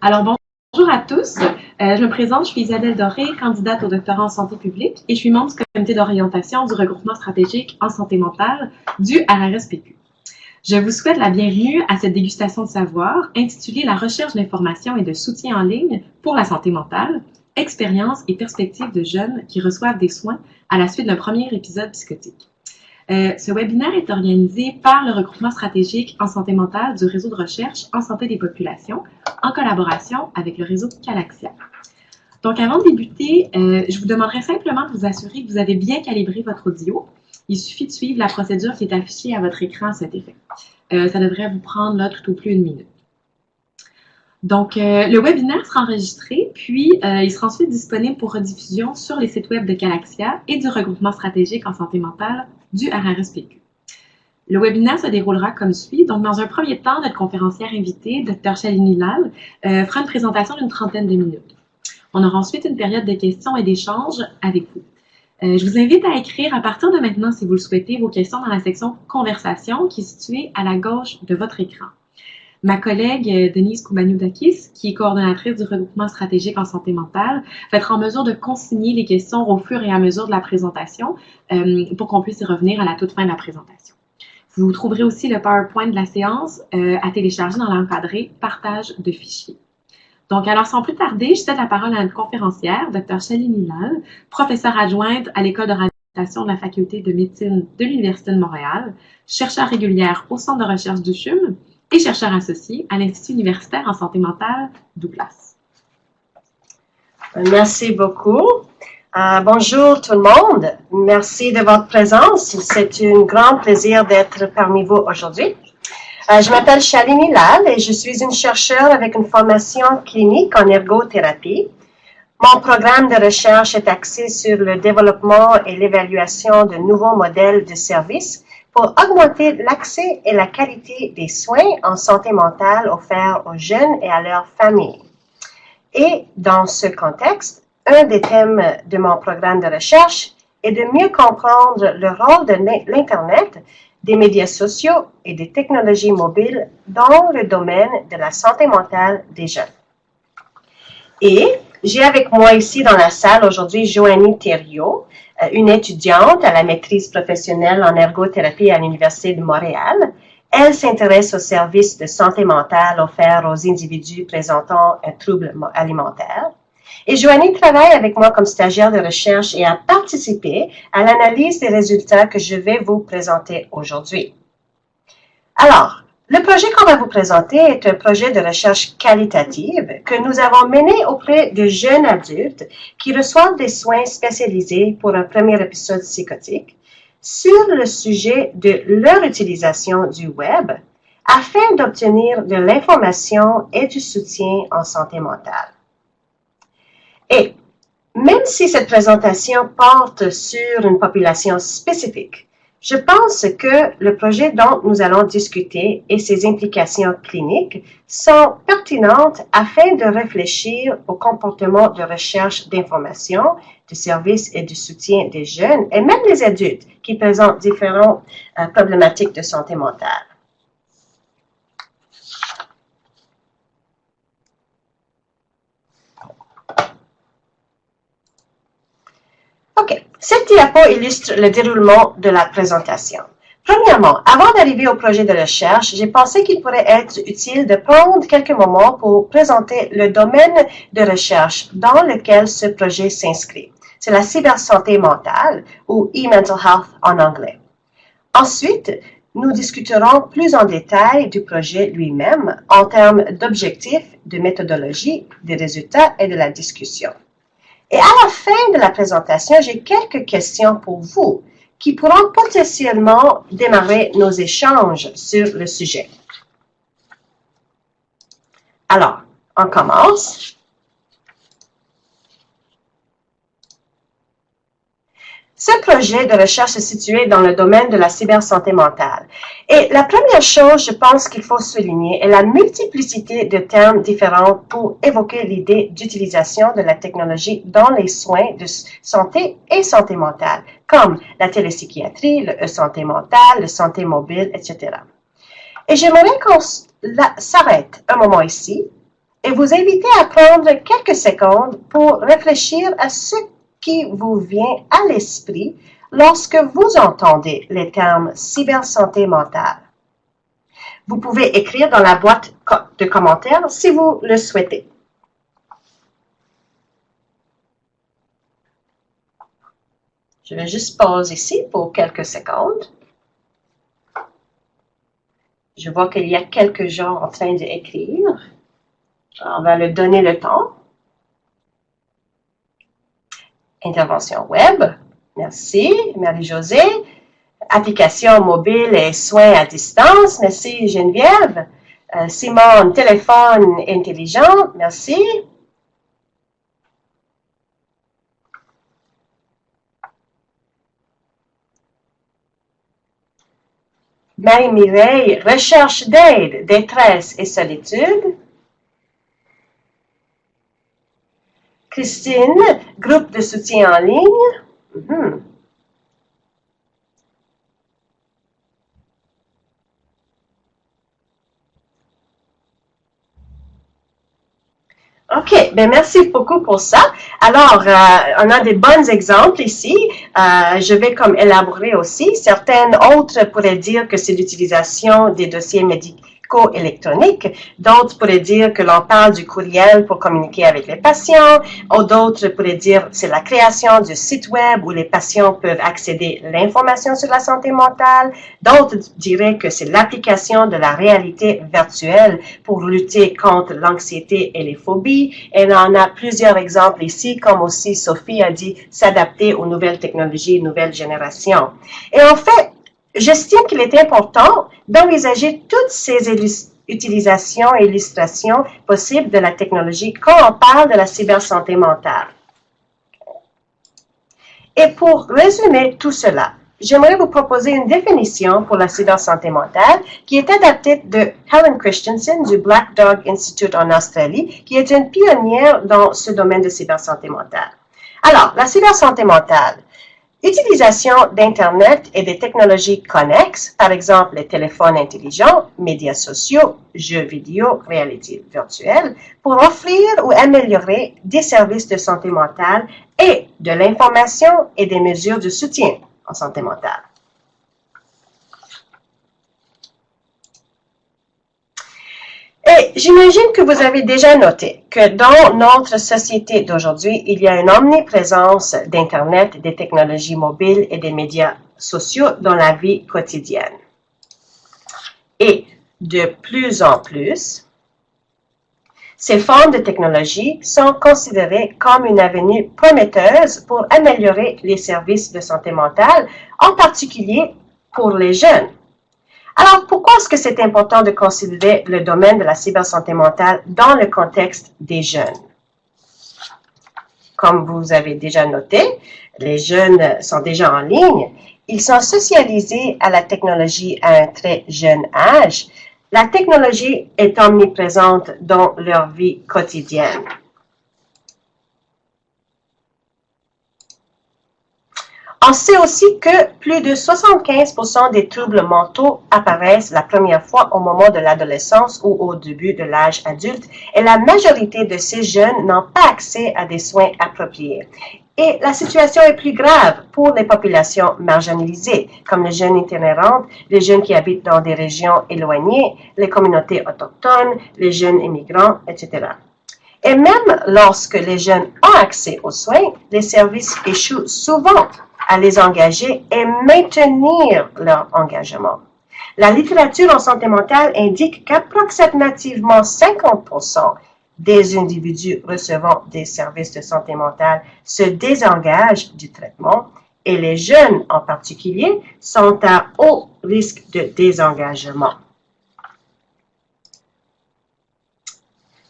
Alors, bonjour à tous. Je me présente, je suis Isabelle Doré, candidate au doctorat en santé publique et je suis membre du comité d'orientation du regroupement stratégique en santé mentale du RRSPQ. Je vous souhaite la bienvenue à cette dégustation de savoir intitulée La recherche d'informations et de soutien en ligne pour la santé mentale, expériences et perspectives de jeunes qui reçoivent des soins à la suite d'un premier épisode psychotique. Ce webinaire est organisé par le regroupement stratégique en santé mentale du réseau de recherche en santé des populations en collaboration avec le réseau Calaxia. Donc, avant de débuter, je vous demanderai simplement de vous assurer que vous avez bien calibré votre audio. Il suffit de suivre la procédure qui est affichée à votre écran à cet effet. Ça devrait vous prendre là tout au plus 1 minute. Donc, le webinaire sera enregistré, puis il sera ensuite disponible pour rediffusion sur les sites web de Calaxia et du regroupement stratégique en santé mentale du RRSPQ. Le webinaire se déroulera comme suit. Donc, dans un premier temps, notre conférencière invitée, Dr. Shalini Lal, fera une présentation d'une 30aine de minutes. On aura ensuite une période de questions et d'échanges avec vous. Je vous invite à écrire à partir de maintenant, si vous le souhaitez, vos questions dans la section « Conversation » qui est située à la gauche de votre écran. Ma collègue Denise Koumaniou-Dakis, qui est coordonnatrice du regroupement stratégique en santé mentale, va être en mesure de consigner les questions au fur et à mesure de la présentation pour qu'on puisse y revenir à la toute fin de la présentation. Vous trouverez aussi le PowerPoint de la séance à télécharger dans l'encadré « Partage de fichiers ». Donc, alors, sans plus tarder, je cède la parole à notre conférencière, Dr. Shalini Lal, professeure adjointe à l'École de réadaptation de la Faculté de médecine de l'Université de Montréal, chercheure régulière au Centre de recherche du CHUM et chercheur associé à l'Institut universitaire en santé mentale Douglas. Merci beaucoup. Bonjour tout le monde. Merci de votre présence. C'est un grand plaisir d'être parmi vous aujourd'hui. Je m'appelle Shalini Lal et je suis une chercheure avec une formation clinique en ergothérapie. Mon programme de recherche est axé sur le développement et l'évaluation de nouveaux modèles de services pour augmenter l'accès et la qualité des soins en santé mentale offerts aux jeunes et à leurs familles. Et dans ce contexte, un des thèmes de mon programme de recherche est de mieux comprendre le rôle de l'Internet, des médias sociaux et des technologies mobiles dans le domaine de la santé mentale des jeunes. Et j'ai avec moi ici dans la salle aujourd'hui Joanie Thériault, une étudiante à la maîtrise professionnelle en ergothérapie à l'Université de Montréal. Elle s'intéresse aux services de santé mentale offerts aux individus présentant un trouble alimentaire. Et Joanie travaille avec moi comme stagiaire de recherche et a participé à l'analyse des résultats que je vais vous présenter aujourd'hui. Alors, le projet qu'on va vous présenter est un projet de recherche qualitative que nous avons mené auprès de jeunes adultes qui reçoivent des soins spécialisés pour un premier épisode psychotique sur le sujet de leur utilisation du web afin d'obtenir de l'information et du soutien en santé mentale. Et même si cette présentation porte sur une population spécifique, je pense que le projet dont nous allons discuter et ses implications cliniques sont pertinentes afin de réfléchir au comportement de recherche d'informations, de services et de soutien des jeunes et même des adultes qui présentent différentes problématiques de santé mentale. OK. Cette diapo illustre le déroulement de la présentation. Premièrement, avant d'arriver au projet de recherche, j'ai pensé qu'il pourrait être utile de prendre quelques moments pour présenter le domaine de recherche dans lequel ce projet s'inscrit. C'est la cybersanté mentale ou e-mental health en anglais. Ensuite, nous discuterons plus en détail du projet lui-même en termes d'objectifs, de méthodologie, des résultats et de la discussion. Et à la fin de la présentation, j'ai quelques questions pour vous qui pourront potentiellement démarrer nos échanges sur le sujet. Alors, on commence. Ce projet de recherche est situé dans le domaine de la cybersanté mentale. Et la première chose, je pense qu'il faut souligner, est la multiplicité de termes différents pour évoquer l'idée d'utilisation de la technologie dans les soins de santé et santé mentale, comme la télépsychiatrie, le e-santé mentale, le santé mobile, etc. Et j'aimerais qu'on s'arrête un moment ici et vous inviter à prendre quelques secondes pour réfléchir à ce qui vous vient à l'esprit lorsque vous entendez les termes cybersanté mentale. Vous pouvez écrire dans la boîte de commentaires si vous le souhaitez. Je vais juste pause ici pour quelques secondes. Je vois qu'il y a quelques gens en train d'écrire. On va leur donner le temps. Intervention web. Merci, Marie-Josée. Application mobile et soins à distance. Merci, Geneviève. Simone, téléphone intelligent. Merci. Marie-Mireille, recherche d'aide, détresse et solitude. Christine, groupe de soutien en ligne. OK, ben merci beaucoup pour ça. Alors, on a des bons exemples ici. Je vais comme élaborer aussi. Certaines autres pourraient dire que c'est l'utilisation des dossiers médicaux électroniques. D'autres pourraient dire que l'on parle du courriel pour communiquer avec les patients. Ou d'autres pourraient dire que c'est la création du site web où les patients peuvent accéder à l'information sur la santé mentale. D'autres diraient que c'est l'application de la réalité virtuelle pour lutter contre l'anxiété et les phobies. Et on a plusieurs exemples ici, comme aussi Sophie a dit, s'adapter aux nouvelles technologies, nouvelles générations. Et en fait, j'estime qu'il est important d'envisager toutes ces utilisations et illustrations possibles de la technologie quand on parle de la cybersanté mentale. Et pour résumer tout cela, j'aimerais vous proposer une définition pour la cybersanté mentale qui est adaptée de Helen Christensen du Black Dog Institute en Australie, qui est une pionnière dans ce domaine de cybersanté mentale. Alors, la cybersanté mentale. Utilisation d'Internet et des technologies connexes, par exemple les téléphones intelligents, médias sociaux, jeux vidéo, réalité virtuelle, pour offrir ou améliorer des services de santé mentale et de l'information et des mesures de soutien en santé mentale. Et j'imagine que vous avez déjà noté que dans notre société d'aujourd'hui, il y a une omniprésence d'Internet, des technologies mobiles et des médias sociaux dans la vie quotidienne. Et de plus en plus, ces formes de technologie sont considérées comme une avenue prometteuse pour améliorer les services de santé mentale, en particulier pour les jeunes. Alors, pourquoi est-ce que c'est important de considérer le domaine de la cybersanté mentale dans le contexte des jeunes? Comme vous avez déjà noté, les jeunes sont déjà en ligne. Ils sont socialisés à la technologie à un très jeune âge. La technologie est omniprésente dans leur vie quotidienne. On sait aussi que plus de 75% des troubles mentaux apparaissent la première fois au moment de l'adolescence ou au début de l'âge adulte, et la majorité de ces jeunes n'ont pas accès à des soins appropriés. Et la situation est plus grave pour les populations marginalisées, comme les jeunes itinérantes, les jeunes qui habitent dans des régions éloignées, les communautés autochtones, les jeunes immigrants, etc. Et même lorsque les jeunes ont accès aux soins, les services échouent souvent à les engager et maintenir leur engagement. La littérature en santé mentale indique qu'approximativement 50% des individus recevant des services de santé mentale se désengagent du traitement et les jeunes en particulier sont à haut risque de désengagement.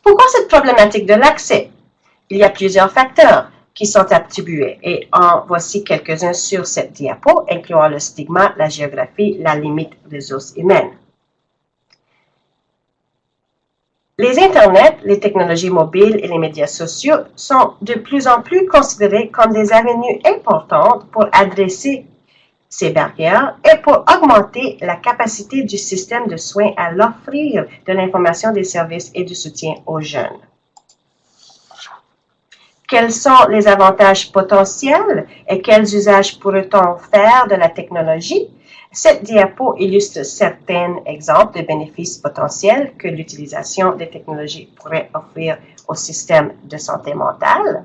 Pourquoi cette problématique de l'accès? Il y a plusieurs facteurs qui sont attribués et en voici quelques-uns sur cette diapo, incluant le stigma, la géographie, la limite des ressources humaines. Les Internets, les technologies mobiles et les médias sociaux sont de plus en plus considérés comme des avenues importantes pour adresser ces barrières et pour augmenter la capacité du système de soins à l'offrir de l'information, des services et du soutien aux jeunes. Quels sont les avantages potentiels et quels usages pourrait-on faire de la technologie? Cette diapo illustre certains exemples de bénéfices potentiels que l'utilisation des technologies pourrait offrir au système de santé mentale.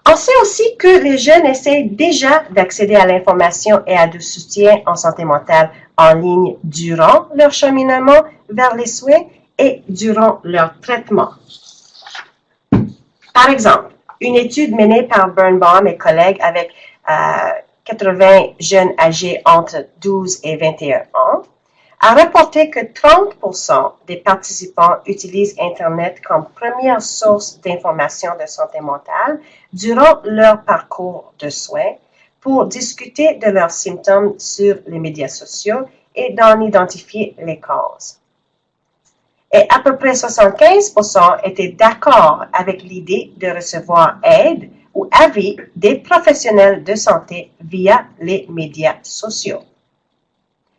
On sait aussi que les jeunes essaient déjà d'accéder à l'information et à du soutien en santé mentale en ligne durant leur cheminement vers les soins et durant leur traitement. Par exemple, une étude menée par Birnbaum et collègues avec 80 jeunes âgés entre 12 et 21 ans a rapporté que 30% des participants utilisent Internet comme première source d'information de santé mentale durant leur parcours de soins pour discuter de leurs symptômes sur les médias sociaux et d'en identifier les causes. Et à peu près 75% étaient d'accord avec l'idée de recevoir aide ou avis des professionnels de santé via les médias sociaux.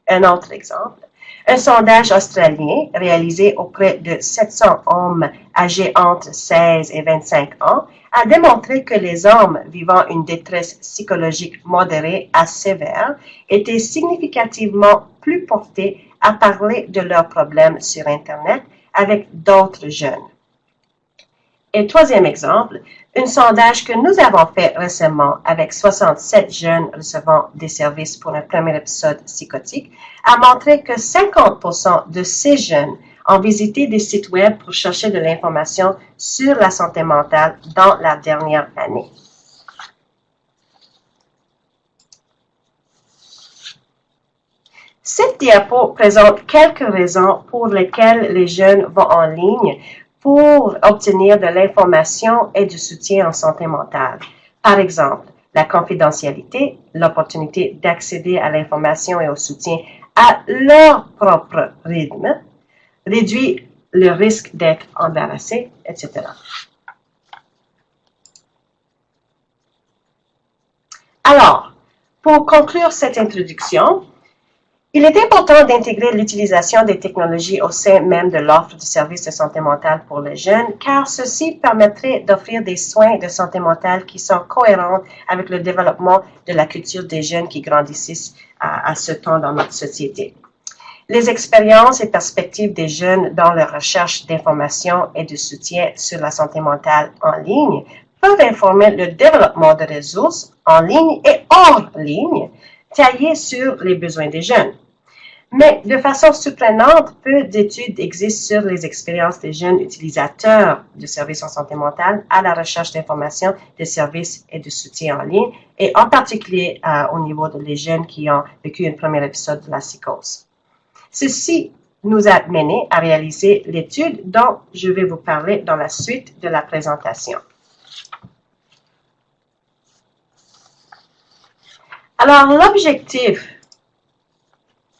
Un autre exemple, un sondage australien réalisé auprès de 700 hommes âgés entre 16 et 25 ans a démontré que les hommes vivant une détresse psychologique modérée à sévère étaient significativement plus portés à parler de leurs problèmes sur Internet avec d'autres jeunes. Et troisième exemple, un sondage que nous avons fait récemment avec 67 jeunes recevant des services pour un premier épisode psychotique a montré que 50% de ces jeunes ont visité des sites web pour chercher de l'information sur la santé mentale dans la dernière année. Cette diapo présente quelques raisons pour lesquelles les jeunes vont en ligne pour obtenir de l'information et du soutien en santé mentale. Par exemple, la confidentialité, l'opportunité d'accéder à l'information et au soutien à leur propre rythme, réduit le risque d'être embarrassé, etc. Alors, pour conclure cette introduction, il est important d'intégrer l'utilisation des technologies au sein même de l'offre de services de santé mentale pour les jeunes, car ceci permettrait d'offrir des soins de santé mentale qui sont cohérents avec le développement de la culture des jeunes qui grandissent à ce temps dans notre société. Les expériences et perspectives des jeunes dans leur recherche d'information et de soutien sur la santé mentale en ligne peuvent informer le développement de ressources en ligne et hors ligne, taillées sur les besoins des jeunes. Mais de façon surprenante, peu d'études existent sur les expériences des jeunes utilisateurs de services en santé mentale à la recherche d'informations, de services et de soutien en ligne, et en particulier au niveau des jeunes qui ont vécu un premier épisode de la psychose. Ceci nous a mené à réaliser l'étude dont je vais vous parler dans la suite de la présentation. Alors, l'objectif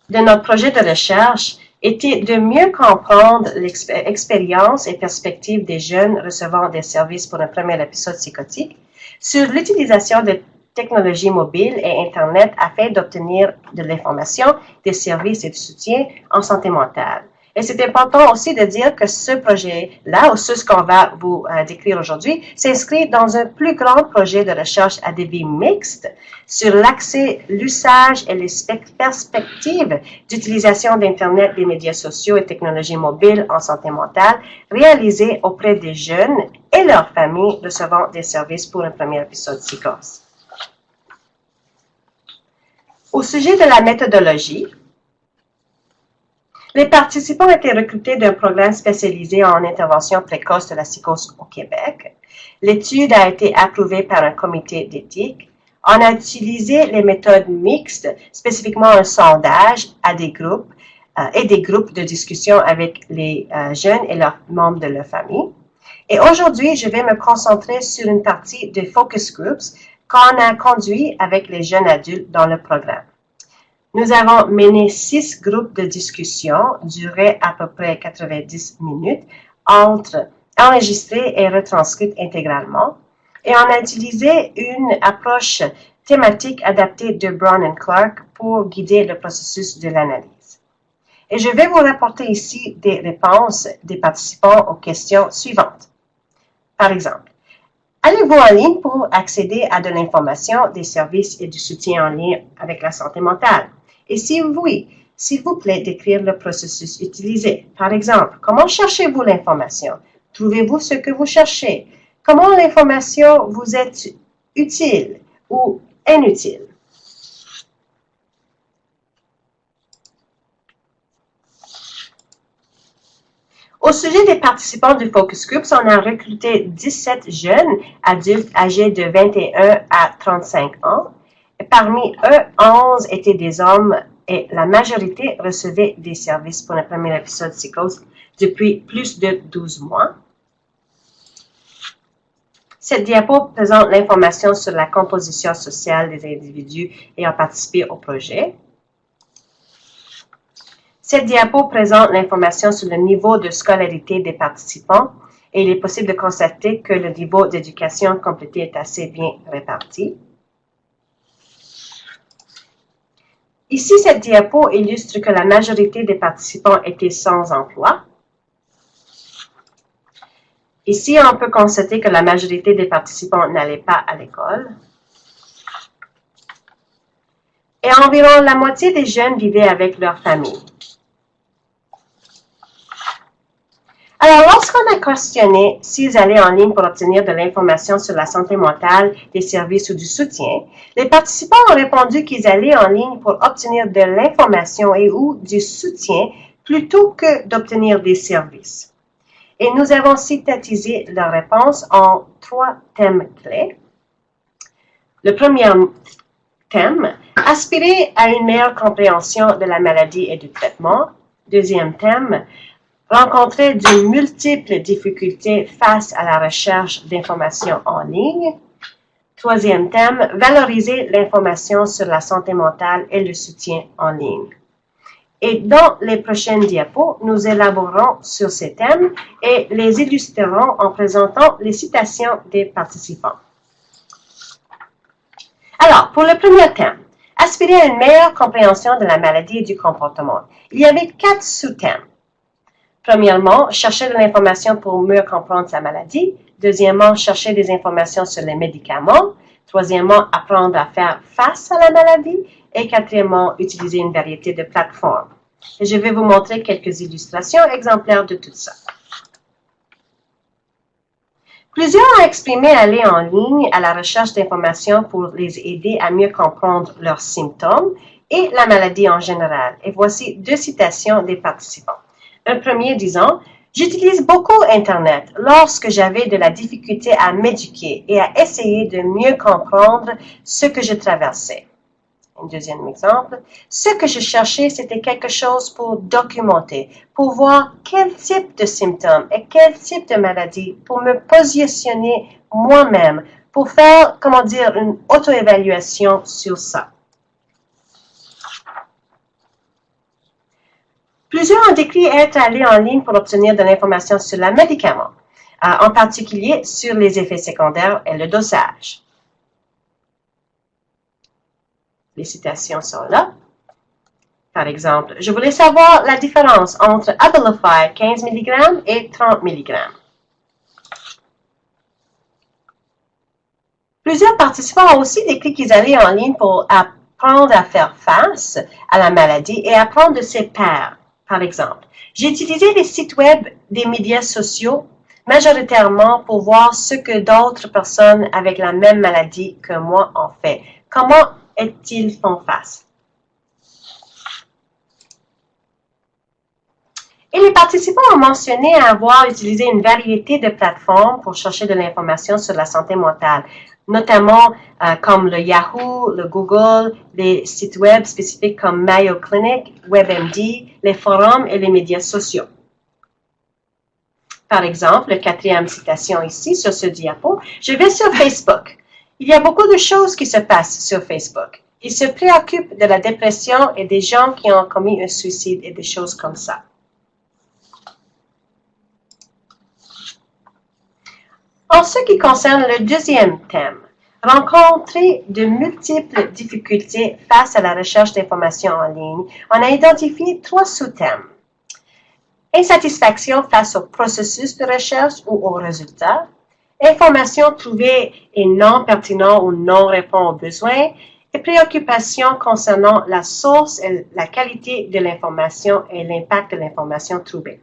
de notre projet de recherche était de mieux comprendre l'expérience et perspective des jeunes recevant des services pour un premier épisode psychotique sur l'utilisation de technologies mobiles et Internet afin d'obtenir de l'information, des services et du soutien en santé mentale. Et c'est important aussi de dire que ce projet-là, ou ce qu'on va vous décrire aujourd'hui, s'inscrit dans un plus grand projet de recherche à débit mixte sur l'accès, l'usage et les perspectives d'utilisation d'Internet, des médias sociaux et technologies mobiles en santé mentale, réalisé auprès des jeunes et leurs familles recevant des services pour un premier épisode psychose. Au sujet de la méthodologie, les participants étaient recrutés d'un programme spécialisé en intervention précoce de la psychose au Québec. L'étude a été approuvée par un comité d'éthique. On a utilisé les méthodes mixtes, spécifiquement un sondage à des groupes et des groupes de discussion avec les jeunes et leurs membres de leur famille. Et aujourd'hui, je vais me concentrer sur une partie des focus groups qu'on a conduit avec les jeunes adultes dans le programme. Nous avons mené 6 groupes de discussion, durés à peu près 90 minutes, enregistrée et retranscrite intégralement. Et on a utilisé une approche thématique adaptée de Brown et Clark pour guider le processus de l'analyse. Et je vais vous rapporter ici des réponses des participants aux questions suivantes. Par exemple, allez-vous en ligne pour accéder à de l'information, des services et du soutien en lien avec la santé mentale? Et si oui, s'il vous plaît d'écrire le processus utilisé. Par exemple, comment cherchez-vous l'information? Trouvez-vous ce que vous cherchez? Comment l'information vous est utile ou inutile? Au sujet des participants du Focus Groups, on a recruté 17 jeunes adultes âgés de 21 à 35 ans. Et parmi eux, 11 étaient des hommes et la majorité recevait des services pour le premier épisode psychose depuis plus de 12 mois. Cette diapo présente l'information sur la composition sociale des individus ayant participé au projet. Cette diapo présente l'information sur le niveau de scolarité des participants et il est possible de constater que le niveau d'éducation complétée est assez bien réparti. Ici, cette diapo illustre que la majorité des participants étaient sans emploi. Ici, on peut constater que la majorité des participants n'allaient pas à l'école. Et environ la moitié des jeunes vivaient avec leur famille. Alors, lorsqu'on a questionné s'ils allaient en ligne pour obtenir de l'information sur la santé mentale, des services ou du soutien, les participants ont répondu qu'ils allaient en ligne pour obtenir de l'information et ou du soutien plutôt que d'obtenir des services. Et nous avons synthétisé leurs réponses en 3 thèmes clés. Le premier thème, aspirer à une meilleure compréhension de la maladie et du traitement. Deuxième thème, rencontrer de multiples difficultés face à la recherche d'informations en ligne. Troisième thème, valoriser l'information sur la santé mentale et le soutien en ligne. Et dans les prochaines diapos, nous élaborerons sur ces thèmes et les illustrerons en présentant les citations des participants. Alors, pour le premier thème, aspirer à une meilleure compréhension de la maladie et du comportement. Il y avait 4 sous-thèmes. Premièrement, chercher de l'information pour mieux comprendre sa maladie. Deuxièmement, chercher des informations sur les médicaments. Troisièmement, apprendre à faire face à la maladie. Et quatrièmement, utiliser une variété de plateformes. Et je vais vous montrer quelques illustrations exemplaires de tout ça. Plusieurs ont exprimé aller en ligne à la recherche d'informations pour les aider à mieux comprendre leurs symptômes et la maladie en général. Et voici 2 citations des participants. Un premier disant, « J'utilise beaucoup Internet lorsque j'avais de la difficulté à m'éduquer et à essayer de mieux comprendre ce que je traversais. » Un deuxième exemple, « Ce que je cherchais, c'était quelque chose pour documenter, pour voir quel type de symptômes et quel type de maladie, pour me positionner moi-même, pour faire, une auto-évaluation sur ça. » Plusieurs ont décrit être allés en ligne pour obtenir de l'information sur le médicament, en particulier sur les effets secondaires et le dosage. Les citations sont là. Par exemple, je voulais savoir la différence entre Abilify 15 mg et 30 mg. Plusieurs participants ont aussi décrit qu'ils allaient en ligne pour apprendre à faire face à la maladie et apprendre de ses pairs. Par exemple, j'ai utilisé les sites web des médias sociaux majoritairement pour voir ce que d'autres personnes avec la même maladie que moi ont fait. Comment est-ils font face? Et les participants ont mentionné avoir utilisé une variété de plateformes pour chercher de l'information sur la santé mentale, notamment comme le Yahoo, le Google, les sites web spécifiques comme Mayo Clinic, WebMD, les forums et les médias sociaux. Par exemple, la 4e citation ici sur ce diapo, je vais sur Facebook. Il y a beaucoup de choses qui se passent sur Facebook. Ils se préoccupent de la dépression et des gens qui ont commis un suicide et des choses comme ça. En ce qui concerne le deuxième thème, rencontrer de multiples difficultés face à la recherche d'informations en ligne, on a identifié 3 sous-thèmes. Insatisfaction face au processus de recherche ou aux résultats, information trouvée est non pertinente ou non répond aux besoins, et préoccupation concernant la source, et la qualité de l'information et l'impact de l'information trouvée.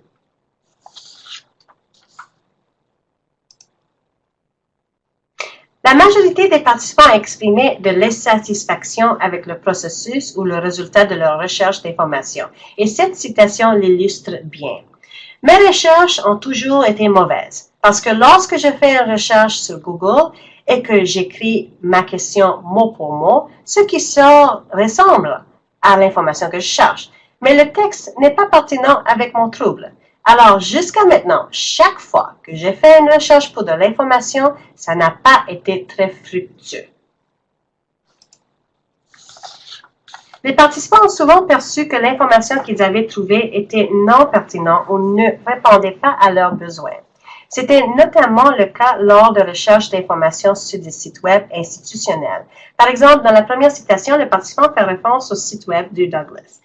La majorité des participants a exprimé de l'insatisfaction avec le processus ou le résultat de leur recherche d'information, et cette citation l'illustre bien. Mes recherches ont toujours été mauvaises, parce que lorsque je fais une recherche sur Google et que j'écris ma question mot pour mot, ce qui sort ressemble à l'information que je cherche, mais le texte n'est pas pertinent avec mon trouble. Alors, jusqu'à maintenant, chaque fois que j'ai fait une recherche pour de l'information, ça n'a pas été très fructueux. Les participants ont souvent perçu que l'information qu'ils avaient trouvée était non pertinente ou ne répondait pas à leurs besoins. C'était notamment le cas lors de recherches d'informations sur des sites web institutionnels. Par exemple, dans la première citation, le participant fait référence au site web de Douglas.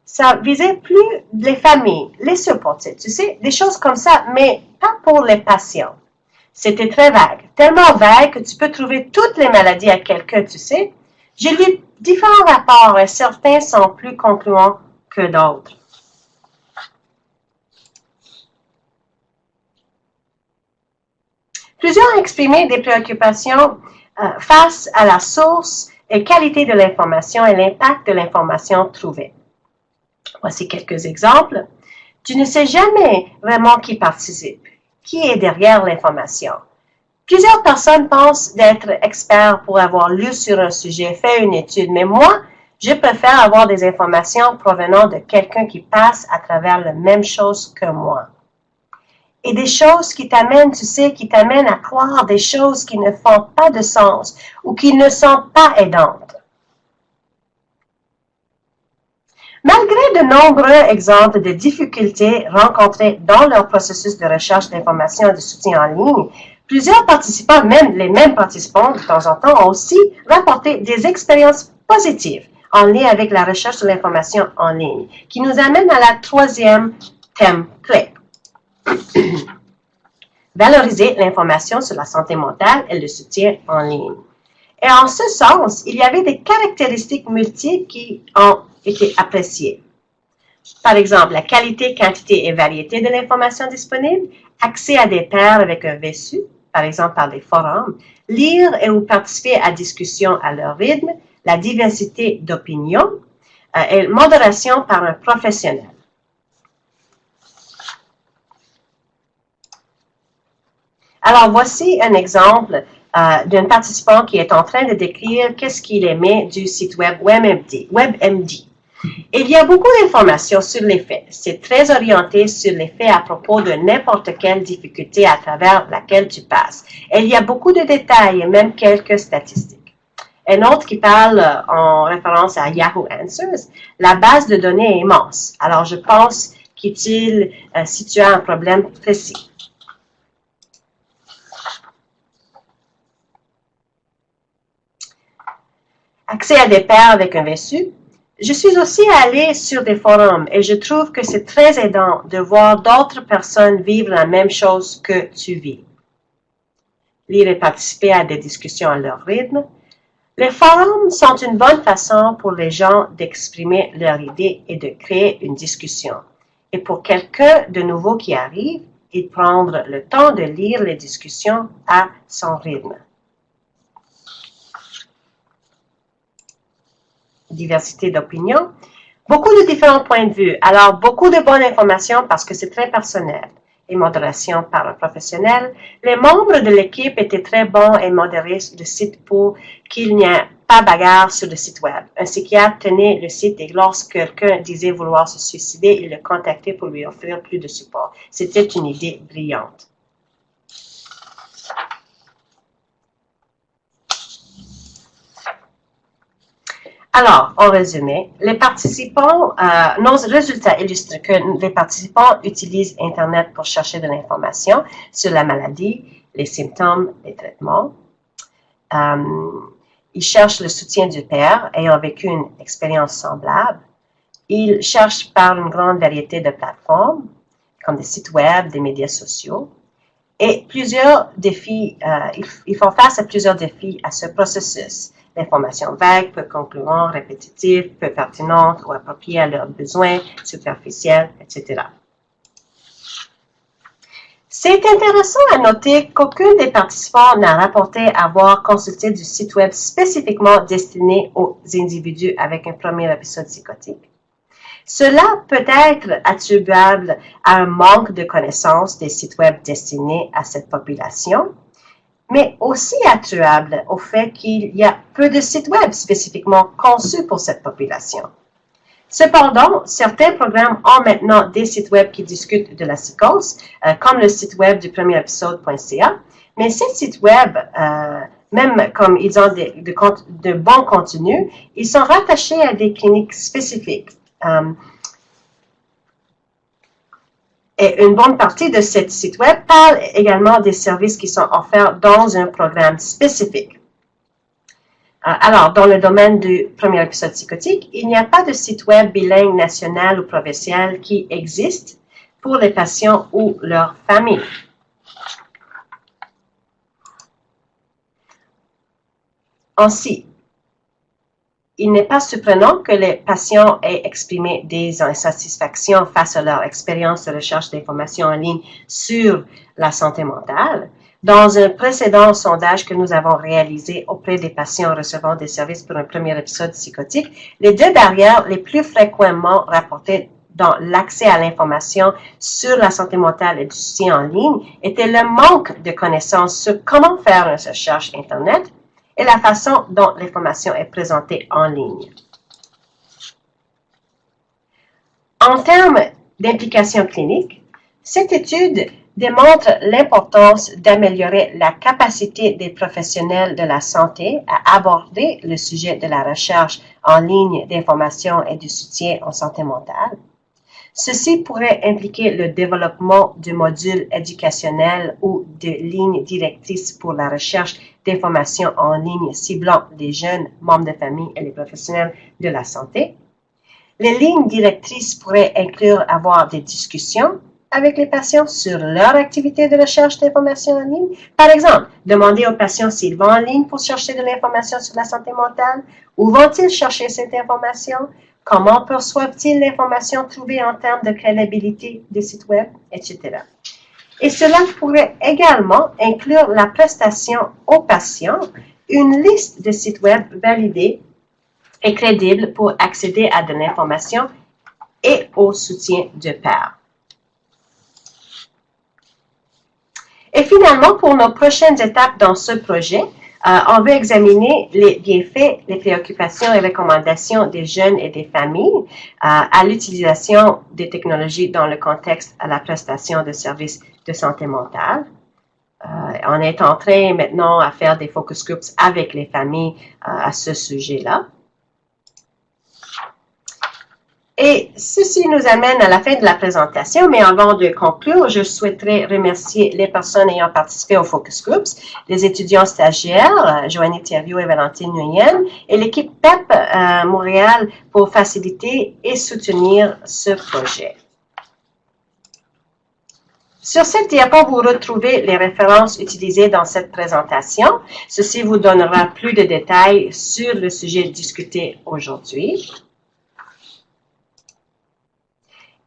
Ça visait plus les familles, les supportés, tu sais, des choses comme ça, mais pas pour les patients. C'était très vague, tellement vague que tu peux trouver toutes les maladies à quelqu'un, tu sais. J'ai lu différents rapports et certains sont plus concluants que d'autres. Plusieurs ont exprimé des préoccupations face à la source et qualité de l'information et l'impact de l'information trouvée. Voici quelques exemples. Tu ne sais jamais vraiment qui participe, qui est derrière l'information. Plusieurs personnes pensent d'être experts pour avoir lu sur un sujet, fait une étude, mais moi, je préfère avoir des informations provenant de quelqu'un qui passe à travers la même chose que moi. Et des choses qui t'amènent, tu sais, qui t'amènent à croire des choses qui ne font pas de sens ou qui ne sont pas aidantes. Malgré de nombreux exemples de difficultés rencontrées dans leur processus de recherche d'informations et de soutien en ligne, plusieurs participants, même les mêmes participants de temps en temps, ont aussi rapporté des expériences positives en lien avec la recherche de l'information en ligne, qui nous amène à la troisième thème clé. Valoriser l'information sur la santé mentale et le soutien en ligne. Et en ce sens, il y avait des caractéristiques multiples qui ont été appréciées. Par exemple, la qualité, quantité et variété de l'information disponible, accès à des pairs avec un VSU, par exemple par des forums, lire et ou participer à discussions à leur rythme, la diversité d'opinions et modération par un professionnel. Alors, voici un exemple d'un participant qui est en train de décrire qu'est-ce qu'il aimait du site web WebMD. Il y a beaucoup d'informations sur les faits. C'est très orienté sur les faits à propos de n'importe quelle difficulté à travers laquelle tu passes. Et il y a beaucoup de détails et même quelques statistiques. Un autre qui parle en référence à Yahoo Answers, la base de données est immense. Alors, je pense qu'utile si tu as un problème précis. Accès à des pairs avec un VSU. Je suis aussi allée sur des forums et je trouve que c'est très aidant de voir d'autres personnes vivre la même chose que tu vis. Lire et participer à des discussions à leur rythme. Les forums sont une bonne façon pour les gens d'exprimer leurs idées et de créer une discussion. Et pour quelqu'un de nouveau qui arrive, et prendre le temps de lire les discussions à son rythme. Diversité d'opinions, beaucoup de différents points de vue, alors beaucoup de bonnes informations parce que c'est très personnel et modération par un professionnel. Les membres de l'équipe étaient très bons et modérés le site pour qu'il n'y ait pas bagarre sur le site web. Un psychiatre tenait le site et lorsque quelqu'un disait vouloir se suicider, il le contactait pour lui offrir plus de support. C'était une idée brillante. Alors, en résumé, nos résultats illustrent que les participants utilisent Internet pour chercher de l'information sur la maladie les symptômes, les traitements. Ils cherchent le soutien du père ayant vécu une expérience semblable. Ils cherchent par une grande variété de plateformes, comme des sites web, des médias sociaux. Et plusieurs défis, ils font face à plusieurs défis à ce processus. L'information vague, peu concluante, répétitive, peu pertinente ou appropriée à leurs besoins, superficielle, etc. C'est intéressant à noter qu'aucun des participants n'a rapporté avoir consulté du site web spécifiquement destiné aux individus avec un premier épisode psychotique. Cela peut être attribuable à un manque de connaissance des sites web destinés à cette population, mais aussi attribuable au fait qu'il y a peu de sites web spécifiquement conçus pour cette population. Cependant, certains programmes ont maintenant des sites web qui discutent de la psychose, comme le site web du premier épisode.ca, mais ces sites web, même comme ils ont de bons contenus, ils sont rattachés à des cliniques spécifiques. Et une bonne partie de ces sites web parle également des services qui sont offerts dans un programme spécifique. Alors, dans le domaine du premier épisode psychotique, il n'y a pas de site web bilingue national ou provincial qui existe pour les patients ou leurs familles. Ainsi, il n'est pas surprenant que les patients aient exprimé des insatisfactions face à leur expérience de recherche d'informations en ligne sur la santé mentale. Dans un précédent sondage que nous avons réalisé auprès des patients recevant des services pour un premier épisode psychotique, les deux barrières les plus fréquemment rapportées dans l'accès à l'information sur la santé mentale et du soutien en ligne étaient le manque de connaissances sur comment faire une recherche Internet et la façon dont l'information est présentée en ligne. En termes d'implication clinique, cette étude démontre l'importance d'améliorer la capacité des professionnels de la santé à aborder le sujet de la recherche en ligne d'information et du soutien en santé mentale. Ceci pourrait impliquer le développement de modules éducationnels ou de lignes directrices pour la recherche d'informations en ligne ciblant les jeunes, membres de famille et les professionnels de la santé. Les lignes directrices pourraient inclure avoir des discussions avec les patients sur leur activité de recherche d'informations en ligne. Par exemple, demander aux patients s'ils vont en ligne pour chercher de l'information sur la santé mentale, où vont-ils chercher cette information, comment perçoivent-ils l'information trouvée en termes de crédibilité des sites web, etc. Et cela pourrait également inclure la prestation aux patients une liste de sites web validés et crédibles pour accéder à de l'information et au soutien de pairs. Et finalement, pour nos prochaines étapes dans ce projet, on veut examiner les bienfaits, les préoccupations et recommandations des jeunes et des familles à l'utilisation des technologies dans le contexte à la prestation de services de santé mentale. On est en train maintenant à faire des focus groups avec les familles à ce sujet-là. Et ceci nous amène à la fin de la présentation, mais avant de conclure, je souhaiterais remercier les personnes ayant participé aux focus groups, les étudiants stagiaires, Joanie Thierriot et Valentine Nguyen, et l'équipe PEP Montréal pour faciliter et soutenir ce projet. Sur cette diapo, vous retrouvez les références utilisées dans cette présentation. Ceci vous donnera plus de détails sur le sujet discuté aujourd'hui.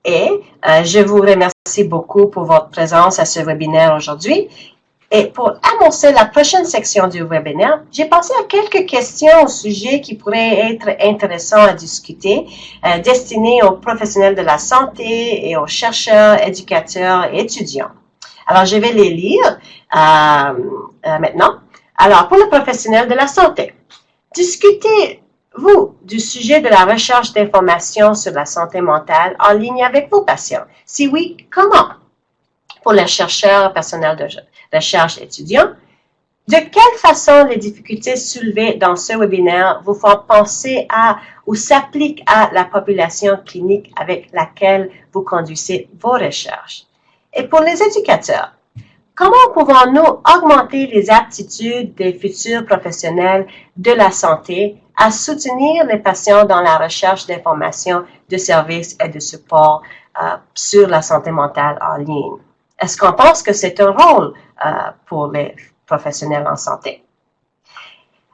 Et je vous remercie beaucoup pour votre présence à ce webinaire aujourd'hui. Et pour annoncer la prochaine section du webinaire, j'ai pensé à quelques questions au sujet qui pourraient être intéressants à discuter, destinées aux professionnels de la santé et aux chercheurs, éducateurs et étudiants. Alors, je vais les lire maintenant. Alors, pour le professionnel de la santé, discutez-vous du sujet de la recherche d'informations sur la santé mentale en ligne avec vos patients? Si oui, comment? Pour les chercheurs, personnel de recherche étudiants, de quelle façon les difficultés soulevées dans ce webinaire vous font penser à ou s'appliquent à la population clinique avec laquelle vous conduisez vos recherches? Et pour les éducateurs, comment pouvons-nous augmenter les aptitudes des futurs professionnels de la santé à soutenir les patients dans la recherche d'informations, de services et de support sur la santé mentale en ligne? Est-ce qu'on pense que c'est un rôle pour les professionnels en santé?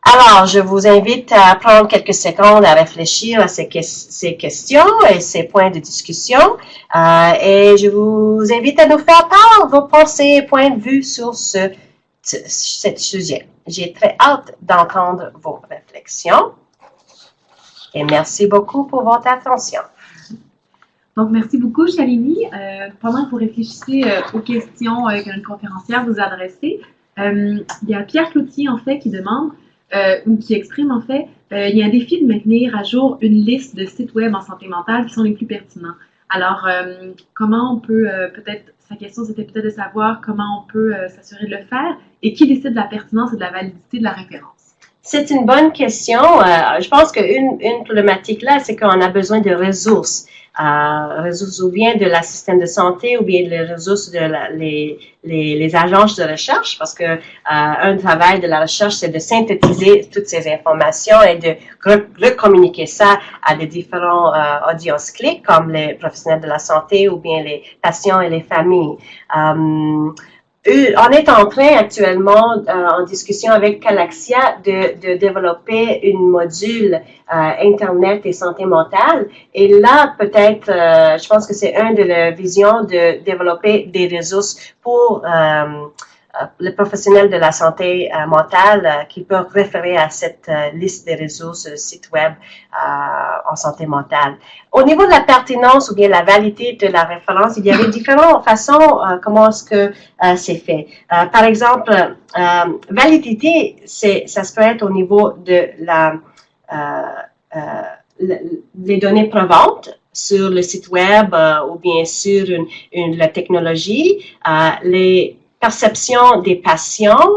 Alors, je vous invite à prendre quelques secondes à réfléchir à ces questions et ces points de discussion. Et je vous invite à nous faire part vos pensées et points de vue sur ce sujet. J'ai très hâte d'entendre vos réflexions. Et merci beaucoup pour votre attention. Donc, merci beaucoup, Shalini. Pendant que vous réfléchissez aux questions que notre conférencière vous a adressées, il y a Pierre Cloutier, en fait, qui demande ou qui exprime, en fait, il y a un défi de maintenir à jour une liste de sites web en santé mentale qui sont les plus pertinents. Alors, comment on peut, peut-être, sa question, c'était peut-être de savoir comment on peut s'assurer de le faire et qui décide de la pertinence et de la validité de la référence? C'est une bonne question. Je pense qu'une problématique là, c'est qu'on a besoin de ressources. Ressources ou bien de la système de santé ou bien les ressources de les agences de recherche, parce que un travail de la recherche, c'est de synthétiser toutes ces informations et de recommuniquer ça à des différents audiences clés, comme les professionnels de la santé ou bien les patients et les familles. On est en train actuellement, en discussion avec Calaxia, de développer une module Internet et santé mentale. Et là, peut-être, je pense que c'est une de leurs visions de développer des ressources pour les professionnels de la santé mentale qui peuvent référer à cette liste de ressources site web en santé mentale. Au niveau de la pertinence ou bien la validité de la référence, il y avait différentes façons comment est-ce que c'est fait. Par exemple, validité, ça se peut être au niveau de les données probantes sur le site web ou bien sur la technologie, les perception des patients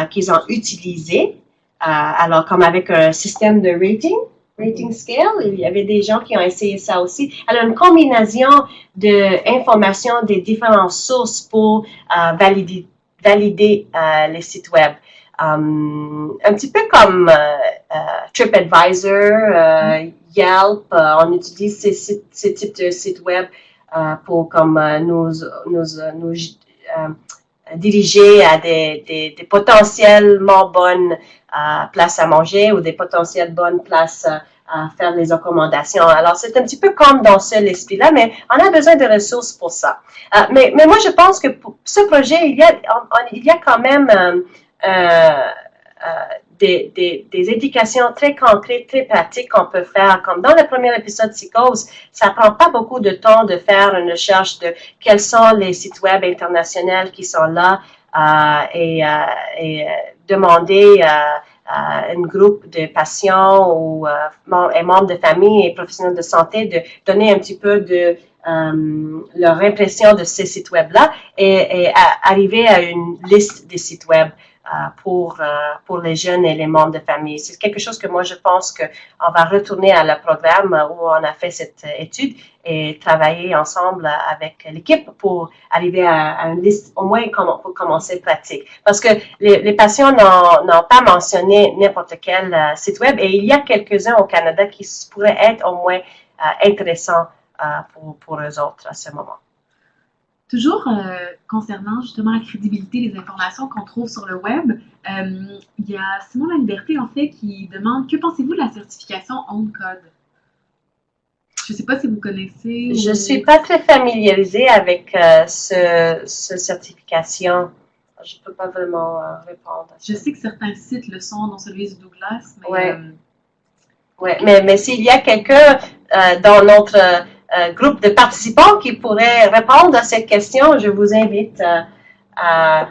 qu'ils ont utilisés, alors comme avec un système de rating scale, il y avait des gens qui ont essayé ça aussi. Alors une combinaison d'informations des différentes sources pour valider les sites web. Un petit peu comme TripAdvisor, Yelp, on utilise ces types de sites web pour comme nous diriger à des potentiellement bonnes places à manger ou des potentielles bonnes places à faire les recommandations. Alors, c'est un petit peu comme dans cet esprit-là, mais on a besoin de ressources pour ça. Mais moi, je pense que pour ce projet, il y a quand même des indications très concrètes, très pratiques qu'on peut faire. Comme dans le premier épisode Psychose, ça prend pas beaucoup de temps de faire une recherche de quels sont les sites web internationaux qui sont là et demander à un groupe de patients ou membres de famille et professionnels de santé de donner un petit peu de leur impression de ces sites web-là et arriver à une liste des sites web pour les jeunes et les membres de famille. C'est quelque chose que moi, je pense qu'on va retourner à le programme où on a fait cette étude et travailler ensemble avec l'équipe pour arriver à une liste, au moins pour commencer pratique. Parce que les patients n'ont pas mentionné n'importe quel site web et il y a quelques-uns au Canada qui pourraient être au moins intéressants pour eux autres à ce moment. Toujours concernant justement la crédibilité des informations qu'on trouve sur le web, il y a Simon Laliberté en fait qui demande « Que pensez-vous de la certification OwnCode » ? Je ne sais pas si vous connaissez. Je ne suis pas très familiarisée avec cette certification. Je ne peux pas vraiment répondre. Je sais que certains sites le sont, dont celui de Douglas. Mais s'il y a quelqu'un dans notre groupe de participants qui pourrait répondre à cette question, je vous invite à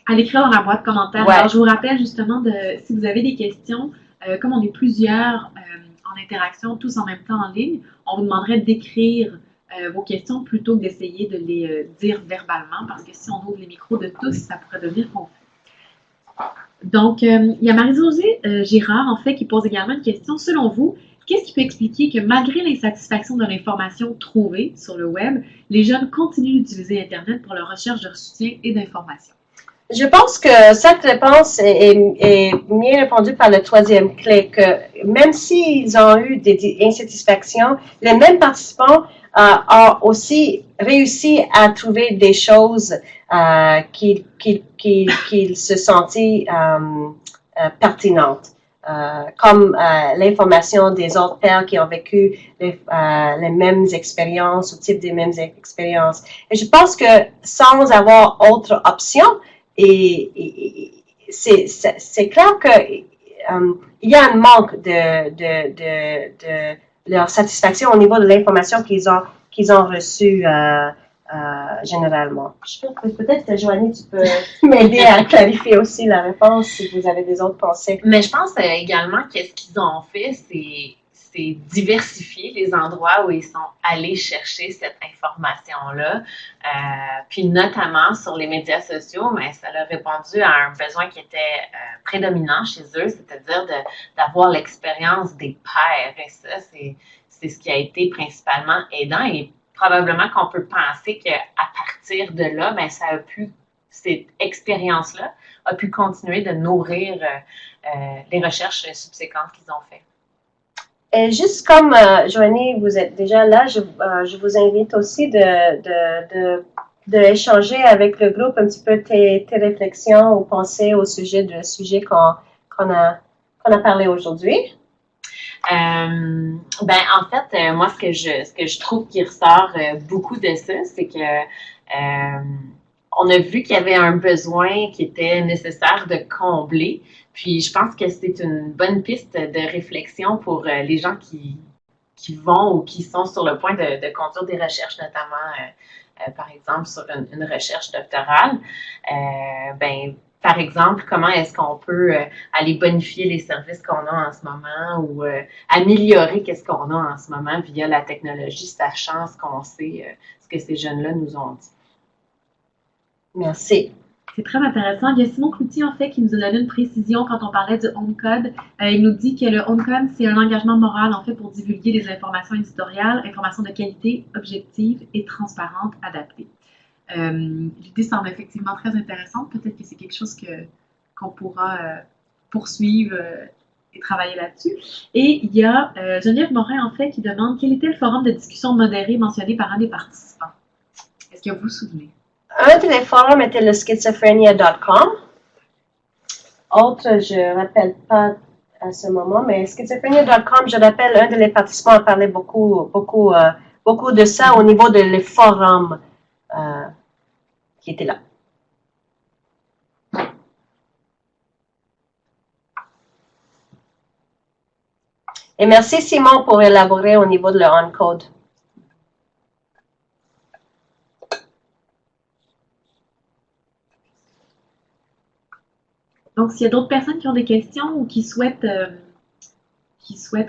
l'écrire dans la boîte de commentaires. Ouais. Alors, je vous rappelle justement, si vous avez des questions, comme on est plusieurs en interaction, tous en même temps en ligne, on vous demanderait d'écrire vos questions plutôt que d'essayer de les dire verbalement, parce que si on ouvre les micros de tous, ça pourrait devenir confus. Donc, il y a Marie-Josée Girard, en fait, qui pose également une question. Selon vous, qu'est-ce qui peut expliquer que malgré l'insatisfaction de l'information trouvée sur le web, les jeunes continuent d'utiliser Internet pour leur recherche de soutien et d'information? Je pense que cette réponse est mieux répondue par le troisième clé, que même s'ils ont eu des insatisfactions, les mêmes participants ont aussi réussi à trouver des choses qu'ils se sentaient pertinentes. Comme l'information des autres pères qui ont vécu les mêmes expériences, ou type des mêmes expériences. Et je pense que sans avoir autre option, c'est clair que il y a un manque de leur satisfaction au niveau de l'information qu'ils ont reçue généralement. Je pense que peut-être, Joanie, tu peux m'aider à clarifier aussi la réponse si vous avez des autres pensées. Mais je pense également que ce qu'ils ont fait, c'est diversifier les endroits où ils sont allés chercher cette information-là. Puis notamment sur les médias sociaux, mais ça a répondu à un besoin qui était prédominant chez eux, c'est-à-dire d'avoir l'expérience des pairs. Et ça, c'est ce qui a été principalement aidant. Et probablement qu'on peut penser qu'à partir de là, ben, cette expérience-là a pu continuer de nourrir les recherches subséquentes qu'ils ont faites. Et juste comme Joanie, vous êtes déjà là, je vous invite aussi de échanger avec le groupe un petit peu tes réflexions ou pensées au sujet qu'on a parlé aujourd'hui. Ben en fait, moi ce que je trouve qui ressort beaucoup de ça, c'est que on a vu qu'il y avait un besoin qui était nécessaire de combler. Puis je pense que c'est une bonne piste de réflexion pour les gens qui vont ou qui sont sur le point de conduire des recherches, notamment par exemple sur une recherche doctorale. Ben par exemple, comment est-ce qu'on peut aller bonifier les services qu'on a en ce moment ou améliorer qu'est-ce qu'on a en ce moment via la technologie, sachant ce qu'on sait, ce que ces jeunes-là nous ont dit. Merci. C'est très intéressant. Il y a Simon Cloutier, en fait, qui nous a donné une précision quand on parlait du OwnCode. Il nous dit que le OwnCode, c'est un engagement moral, en fait, pour divulguer des informations éditoriales, informations de qualité, objectives et transparentes, adaptées. L'idée semble effectivement très intéressante. Peut-être que c'est quelque chose qu'on pourra poursuivre et travailler là-dessus. Et il y a Geneviève Morin, en fait, qui demande quel était le forum de discussion modéré mentionné par un des participants. Est-ce que vous vous souvenez? Un des forums était le schizophrenia.com. Autre, je ne rappelle pas à ce moment, mais schizophrenia.com, je rappelle, un des participants a parlé beaucoup de ça au niveau des forums qui étaient là. Et merci Simon pour élaborer au niveau de le OwnCode. Donc, s'il y a d'autres personnes qui ont des questions ou qui souhaitent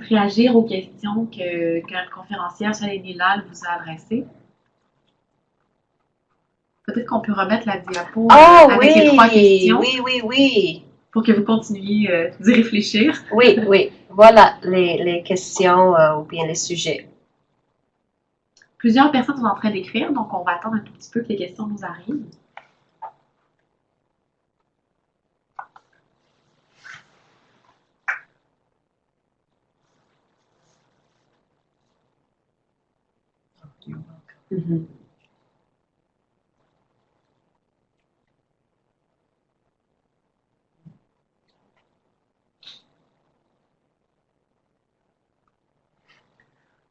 réagir aux questions que notre conférencière Shailini Lal vous a adressées, peut-être qu'on peut remettre la diapo avec les 3 questions. Oui. Pour que vous continuiez d'y réfléchir. Oui. Voilà les questions ou bien les sujets. Plusieurs personnes sont en train d'écrire, donc on va attendre un tout petit peu que les questions nous arrivent. Mm-hmm.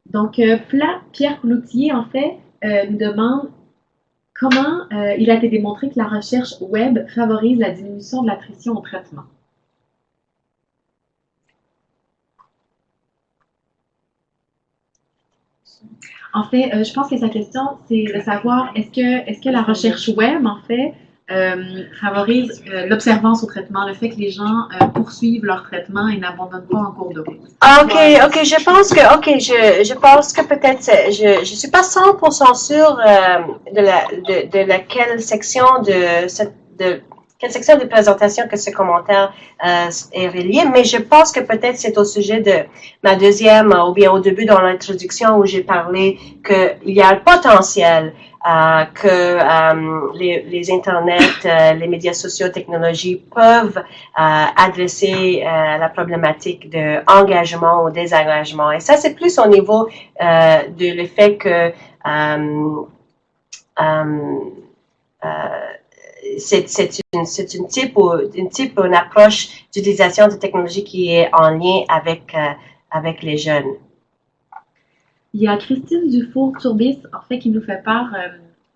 Donc, Pierre Cloutier, en fait, nous demande comment il a été démontré que la recherche web favorise la diminution de la pression au traitement. En fait, je pense que sa question, c'est de savoir est-ce que la recherche web, en fait, favorise l'observance au traitement, le fait que les gens poursuivent leur traitement et n'abandonnent pas en cours de route. Ok, je pense que peut-être, je suis pas 100% sûre de laquelle section de quelle section de présentation que ce commentaire est relié, mais je pense que peut-être c'est au sujet de ma deuxième, ou bien au début dans l'introduction où j'ai parlé qu'il y a un potentiel que les internets, les médias sociaux, technologies peuvent adresser la problématique de engagement ou désengagement. Et ça, c'est plus au niveau de l'effet que c'est une approche d'utilisation de technologie qui est en lien avec les jeunes. Il y a Christine Dufour-Turbis, en fait, qui nous fait part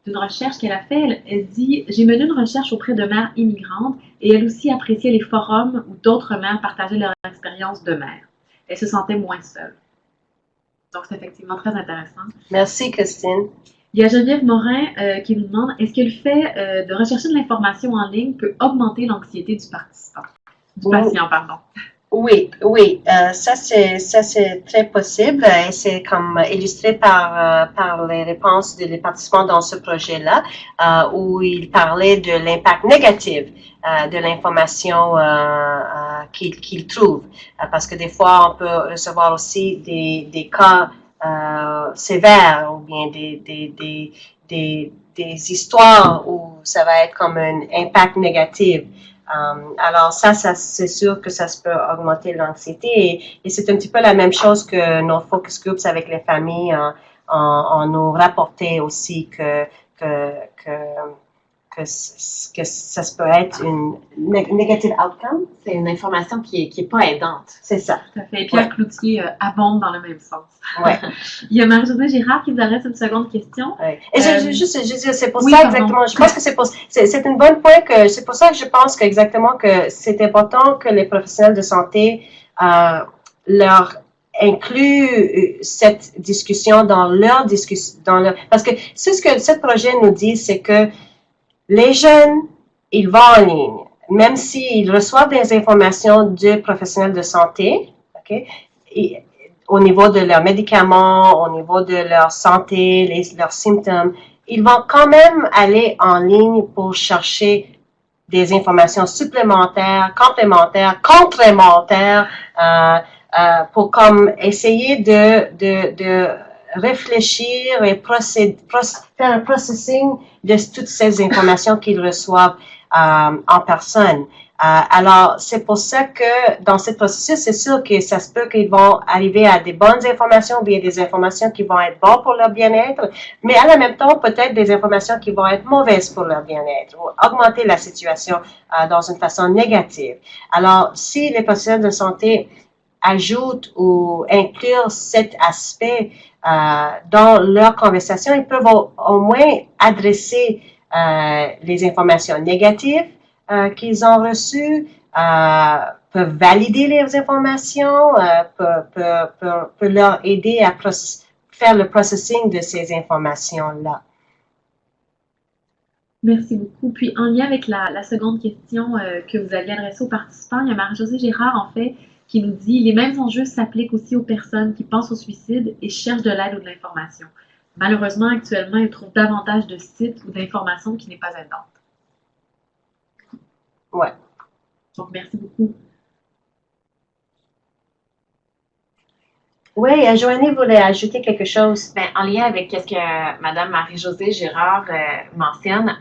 d'une recherche qu'elle a faite. Elle dit « J'ai mené une recherche auprès de mères immigrantes et elle aussi appréciait les forums où d'autres mères partageaient leur expérience de mère. Elle se sentait moins seule. » Donc, c'est effectivement très intéressant. Merci, Christine. Il y a Geneviève Morin qui nous demande « Est-ce que le fait de rechercher de l'information en ligne peut augmenter l'anxiété du participant? » Du patient, pardon. Oui, ça c'est très possible et c'est comme illustré par les réponses des participants dans ce projet-là où ils parlaient de l'impact négatif de l'information qu'ils trouvent parce que des fois on peut recevoir aussi des cas sévères ou bien des histoires où ça va être comme un impact négatif. Alors ça c'est sûr que ça peut augmenter l'anxiété et c'est un petit peu la même chose que nos focus groups avec les familles en nous rapportait aussi que ça peut être une negative outcome. C'est une information qui est pas aidante. C'est ça. Tout à fait. Et Pierre Cloutier abonde dans le même sens. Ouais. Il y a Marie-Josée Girard qui nous adresse une seconde question. Ouais. Et c'est pour ça exactement. Je pense que c'est une bonne point que c'est pour ça que je pense qu'exactement que c'est important que les professionnels de santé leur incluent cette discussion dans leur discussion, parce que c'est ce que ce projet nous dit, c'est que les jeunes, ils vont en ligne, même s'ils reçoivent des informations de professionnels de santé, okay, et, au niveau de leurs médicaments, au niveau de leur santé, leurs symptômes, ils vont quand même aller en ligne pour chercher des informations supplémentaires, complémentaires, complémentaires, pour comme essayer de réfléchir et faire un processing de toutes ces informations qu'ils reçoivent en personne. Alors, c'est pour ça que dans ce processus, c'est sûr que ça se peut qu'ils vont arriver à des bonnes informations, ou bien des informations qui vont être bonnes pour leur bien-être, mais à la même temps, peut-être des informations qui vont être mauvaises pour leur bien-être, ou augmenter la situation dans une façon négative. Alors, si les professionnels de santé ajoutent ou incluent cet aspect dans leur conversation, ils peuvent au moins adresser les informations négatives qu'ils ont reçues, peuvent valider les informations, peuvent leur aider à faire le processing de ces informations-là. Merci beaucoup. Puis, en lien avec la seconde question que vous aviez adressée aux participants, il y a Marie-Josée Girard, en fait, qui nous dit « Les mêmes enjeux s'appliquent aussi aux personnes qui pensent au suicide et cherchent de l'aide ou de l'information. Malheureusement, actuellement, ils trouvent davantage de sites ou d'informations qui n'est pas aidante. » Ouais. Donc, merci beaucoup. Oui, Joanie voulait ajouter quelque chose. Ben, en lien avec ce que Mme Marie-Josée Girard mentionne,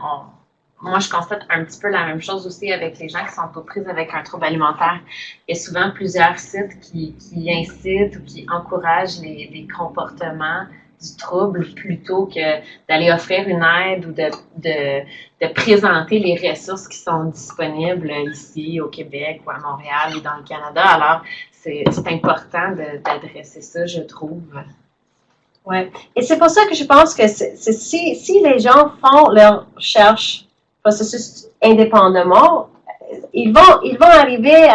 moi, je constate un petit peu la même chose aussi avec les gens qui sont aux prises avec un trouble alimentaire. Il y a souvent plusieurs sites qui incitent ou qui encouragent les comportements du trouble plutôt que d'aller offrir une aide ou de présenter les ressources qui sont disponibles ici au Québec ou à Montréal ou dans le Canada. Alors, c'est important d'adresser ça, je trouve. Ouais. Et c'est pour ça que je pense que si les gens font leur recherche processus indépendamment, ils vont arriver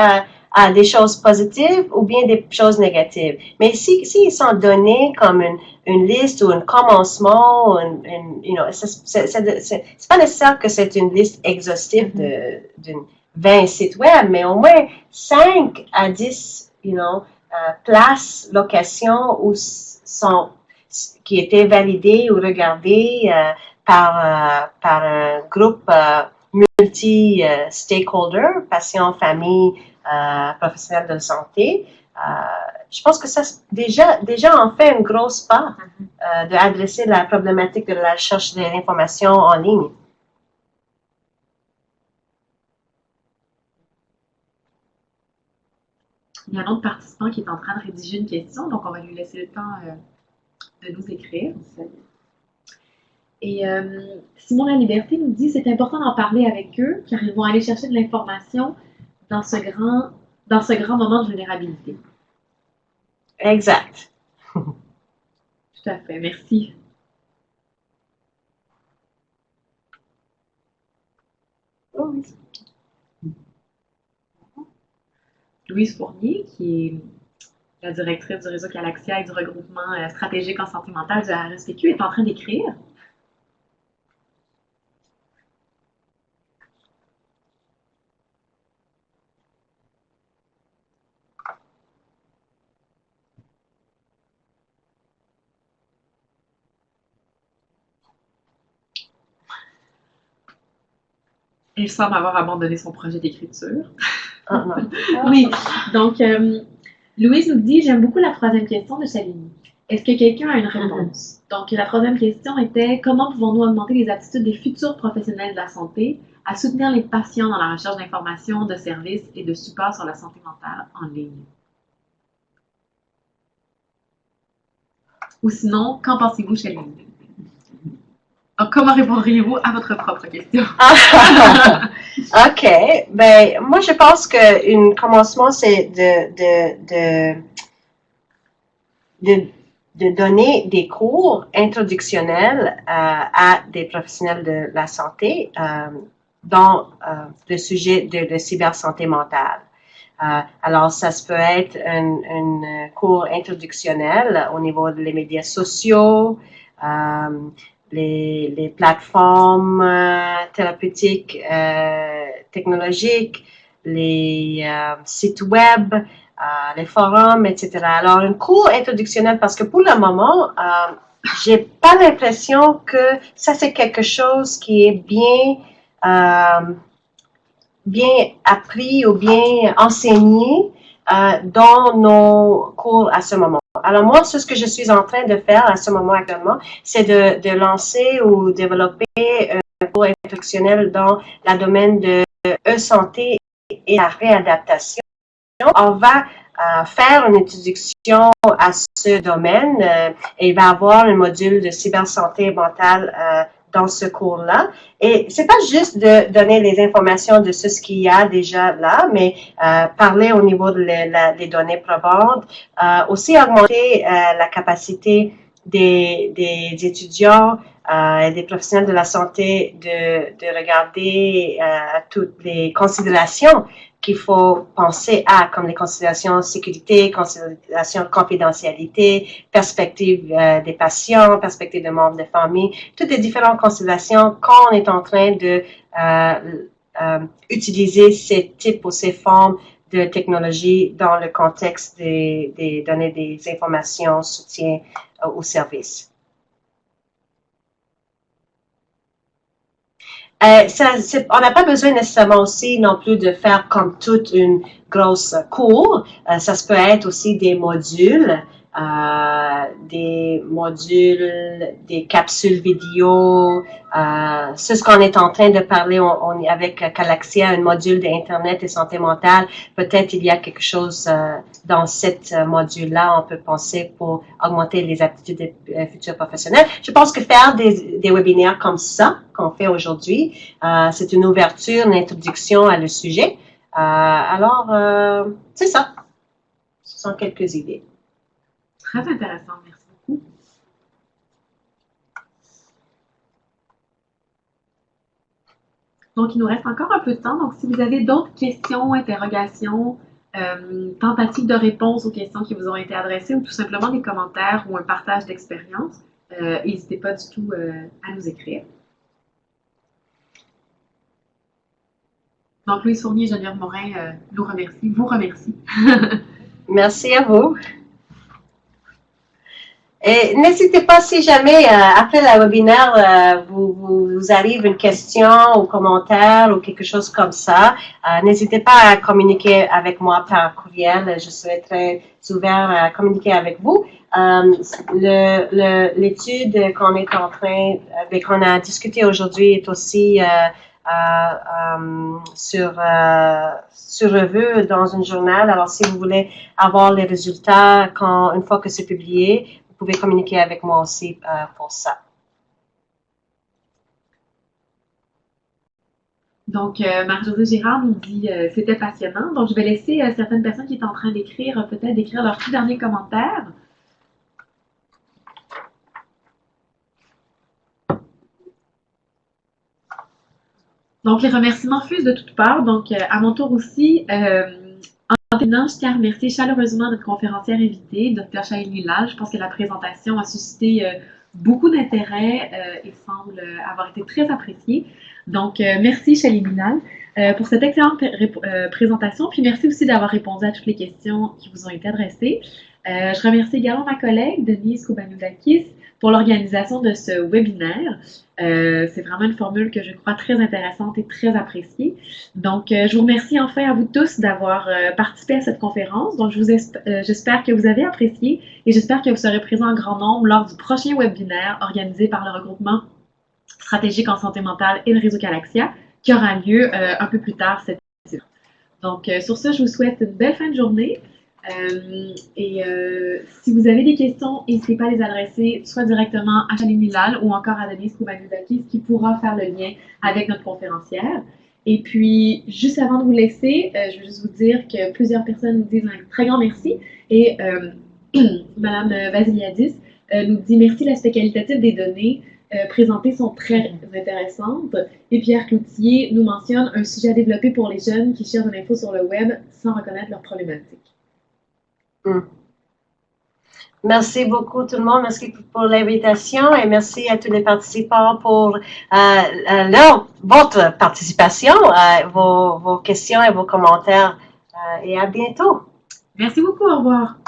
à des choses positives ou bien des choses négatives. Mais s'ils sont donnés comme une liste ou un commencement, c'est pas nécessaire que c'est une liste exhaustive d'une 20 sites web, mais au moins 5 à 10, places, locations qui étaient validées ou regardées par un groupe multi-stakeholder, patients, familles, professionnels de santé. Je pense que ça, déjà en fait une grosse part d'adresser la problématique de la recherche de l'information en ligne. Il y a un autre participant qui est en train de rédiger une question, donc on va lui laisser le temps de nous écrire. Et Simon La Liberté nous dit c'est important d'en parler avec eux car ils vont aller chercher de l'information dans ce grand moment de vulnérabilité. Exact. Tout à fait, merci. Oui. Louise Fournier, qui est la directrice du réseau Galaxia et du regroupement stratégique en santé mentale du RSPQ, est en train d'écrire. Il semble avoir abandonné son projet d'écriture. Ah, non. Oui, donc Louise nous dit j'aime beaucoup la troisième question de Shalini. Est-ce que quelqu'un a une réponse? Donc la troisième question était comment pouvons-nous augmenter les aptitudes des futurs professionnels de la santé à soutenir les patients dans la recherche d'informations, de services et de support sur la santé mentale en ligne? Ou sinon, qu'en pensez-vous, Shalini? Donc, comment répondriez-vous à votre propre question? OK. Ben, moi, je pense qu'un commencement, c'est de donner des cours introductionnels à des professionnels de la santé dans le sujet de cybersanté mentale. Alors, ça se peut être un cours introductionnel au niveau des médias sociaux, les plateformes thérapeutiques, technologiques, les sites web, les forums, etc. Alors, un cours introductionnel, parce que pour le moment, j'ai pas l'impression que ça, c'est quelque chose qui est bien appris ou bien enseigné dans nos cours à ce moment. Alors moi, ce que je suis en train de faire à ce moment actuellement, c'est de lancer ou développer un cours instructionnel dans le domaine de e-santé et la réadaptation. On va faire une introduction à ce domaine et il va y avoir un module de cybersanté mentale dans ce cours-là. Et c'est pas juste de donner les informations de ce qu'il y a déjà là, mais parler au niveau des données probantes, aussi augmenter la capacité des étudiants et des professionnels de la santé de regarder toutes les considérations qu'il faut penser à, comme les considérations sécurité, considérations confidentialité, perspective des patients, perspective de membres de famille, toutes les différentes considérations quand on est en train de utiliser ces types ou ces formes de technologie dans le contexte des données, des informations, soutien aux services. On n'a pas besoin nécessairement aussi non plus de faire comme toute une grosse cours. Ça se peut être aussi des modules, des capsules vidéo. C'est ce qu'on est en train de parler avec Galaxia, un module d'Internet et santé mentale. Peut-être il y a quelque chose dans cette module-là, on peut penser pour augmenter les aptitudes des futurs professionnels. Je pense que faire des webinaires comme ça, qu'on fait aujourd'hui, c'est une ouverture, une introduction à le sujet. Alors, c'est ça. Ce sont quelques idées. Très intéressant, merci beaucoup. Donc, il nous reste encore un peu de temps. Donc, si vous avez d'autres questions, interrogations, tentatives de réponse aux questions qui vous ont été adressées ou tout simplement des commentaires ou un partage d'expérience, n'hésitez pas du tout à nous écrire. Donc, Louise Fournier et Geneviève Morin vous remercie. Merci à vous. Et n'hésitez pas, si jamais, après le webinaire, vous arrive une question ou commentaire ou quelque chose comme ça, n'hésitez pas à communiquer avec moi par courriel. Je serai très ouvert à communiquer avec vous. L'étude qu'on est en train, qu'on a discuté aujourd'hui est aussi sur revue dans un journal. Alors, si vous voulez avoir les résultats une fois que c'est publié, vous pouvez communiquer avec moi aussi pour ça. Donc, Marie-Josée Girard nous dit c'était passionnant. Donc, je vais laisser certaines personnes qui sont en train d'écrire, peut-être d'écrire leur tout dernier commentaire. Donc, les remerciements fusent de toutes parts. Donc, à mon tour aussi, en terminant, je tiens à remercier chaleureusement notre conférencière invitée, Dr. Shailini Lal. Je pense que la présentation a suscité beaucoup d'intérêt et semble avoir été très appréciée. Donc, merci Shailini Lal pour cette excellente présentation. Puis, merci aussi d'avoir répondu à toutes les questions qui vous ont été adressées. Je remercie également ma collègue, Denise Koubanoudakis, pour l'organisation de ce webinaire. C'est vraiment une formule que je crois très intéressante et très appréciée. Donc, je vous remercie enfin à vous tous d'avoir participé à cette conférence. Donc, j'espère que vous avez apprécié et j'espère que vous serez présents en grand nombre lors du prochain webinaire organisé par le regroupement stratégique en santé mentale et le réseau Galaxia, qui aura lieu un peu plus tard cette année. Donc, sur ce, je vous souhaite une belle fin de journée. Si vous avez des questions, n'hésitez pas à les adresser soit directement à Shailini Lal ou encore à Denise Koubanoudakis qui pourra faire le lien avec notre conférencière. Et puis, juste avant de vous laisser, je veux juste vous dire que plusieurs personnes nous disent un très grand merci. Et Madame Vasiliadis nous dit merci, l'aspect qualitatif des données présentées sont très intéressantes. Et Pierre Cloutier nous mentionne un sujet à développer pour les jeunes qui cherchent de l'info sur le web sans reconnaître leurs problématiques. Merci beaucoup tout le monde, merci pour l'invitation et merci à tous les participants pour votre participation, vos questions et vos commentaires et à bientôt. Merci beaucoup, au revoir.